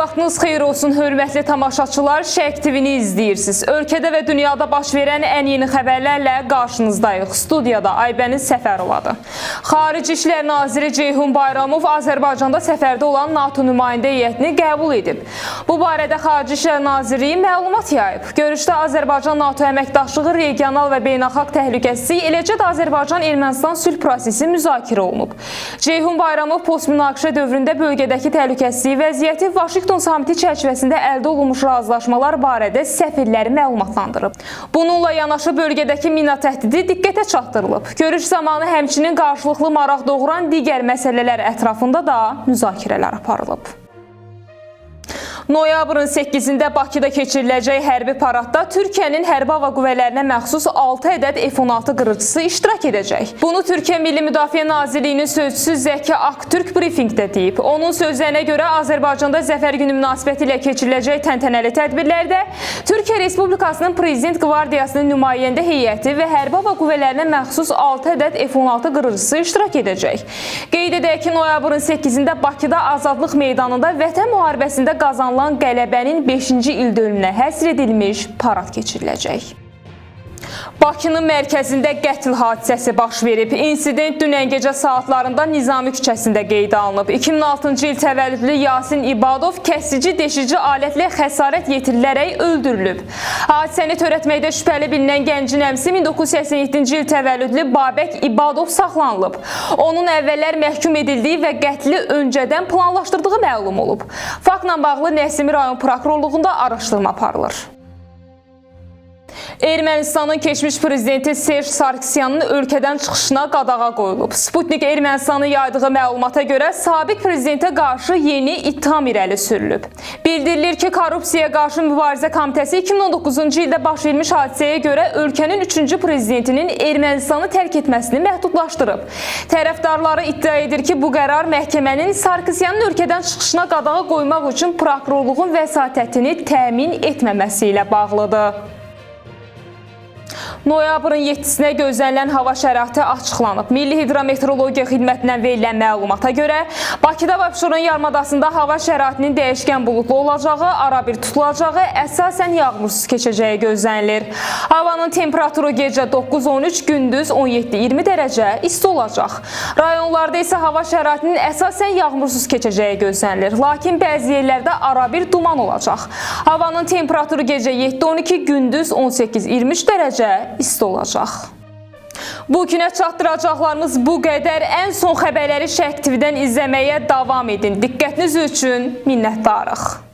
Vaxtınız xeyir olsun, hörmətli tamaşaçılar, Şərq TV-ni izləyirsiniz. Ölkədə və dünyada baş verən ən yeni xəbərlərlə qarşınızdayıq. Studiyada Aybəniz Səfərovadır. Xarici İşlər Naziri Ceyhun Bayramov Azərbaycanda səfərdə olan NATO nümayəndə heyətini qəbul edib. Bu barədə Xarici İşlər Nazirliyi məlumat yayıb. Görüşdə Azərbaycan-NATO əməkdaşlığı, regional və beynəlxalq təhlükəsizlik, eləcə də Azərbaycan-Ermənistan sülh prosesi müzakirə olunub. Ceyhun Bayramov post-münaqişə dövründə bölgədəki təhlükəsizlik vəziyyəti, Vaşinqton samiti çərçivəsində əldə olunmuş razılaşmalar barədə səfirləri məlumatlandırıb. Bununla yanaşı bölgədəki mina təhdidi diqqətə çatdırılıb. Görüş zamanı həmçinin qarşılıqlı maraq doğuran digər məsələlər ətrafında da müzakirələr aparılıb. Noyabrın 8-də Bakıda keçiriləcək hərbi paradda Türkiyənin hərbi hava qüvvələrinə məxsus 6 ədəd F-16 qırıcısı iştirak edəcək. Bunu Türkiyə Milli Müdafiə Nazirliyinin sözçüsü Zəki Aktürk brifinqdə deyib. Onun sözlərinə görə Azərbaycanda Zəfər günü münasibəti ilə keçiriləcək təntənəli tədbirlərdə Türkiyə Respublikasının Prezident Qvardiyasının nümayəndə heyəti və hərbi hava qüvvələrinə məxsus 6 ədəd F-16 qırıcısı iştirak edəcək. Qeyd edək ki, noyabrın 8-də Bakıda Azadlıq meydanında Vətən müharibəsində qazanılan qələbənin 5-ci ildönümünə həsr edilmiş parad keçiriləcək. Bakının mərkəzində qətl hadisəsi baş verib. İnsident dünən gecə saatlarında Nizami küçəsində qeydə alınıb. 2006-cı il təvəllüdlü Yasin İbadov kəsici deşici alətlə xəsarət yetirilərək öldürülüb. Hadisəni törətməkdə şübhəli bilinən gəncin əmsi 1987-ci il təvəllüdlü Babək İbadov saxlanılıb. Onun əvvəllər məhkum edildiyi və qətli öncədən planlaşdırdığı məlum olub. Faktla bağlı Nəsimi rayon prokurorluğunda araşdırma aparılır. Ermənistanın keçmiş prezidenti Serj Sarkisyanın ölkədən çıxışına qadağa qoyulub. Sputnik Ermənistanın yaydığı məlumata görə sabiq prezidentə qarşı yeni ittiham irəli sürülüb. Bildirilir ki, Korrupsiyaya qarşı mübarizə komitəsi 2019-cu ildə baş vermiş hadisəyə görə ölkənin 3-cü prezidentinin Ermənistanı tərk etməsini məhdudlaşdırıb. Tərəfdarları iddia edir ki, bu qərar məhkəmənin Sarkisyanın ölkədən çıxışına qadağa qoymaq üçün prokurorluğun vəsatətini təmin etməməsi ilə bağlıdır. Noyabrın 7-sinə gözlənilən hava şəraiti açıqlanıb. Milli Hidrometeorologiya Xidmətindən verilən məlumata görə Bakıda və Abşeron yarımadasında hava şəraitinin dəyişkən buludlu olacağı, arabir tutulacağı, əsasən yağmursuz keçəcəyi gözlənilir. Havanın temperaturu gecə 9-13, gündüz 17-20 dərəcə isti olacaq. Rayonlarda isə hava şəraitinin əsasən yağmursuz keçəcəyi gözlənilir. Lakin bəzi yerlərdə arabir duman olacaq. Havanın temperaturu gecə 7-12, gündüz 18-23 dərəcə isti olacaq. Bu günə çatdıracaqlarımız bu qədər. Ən son xəbərləri Şərq TV-dən izləməyə davam edin. Diqqətiniz üçün minnətdarıq.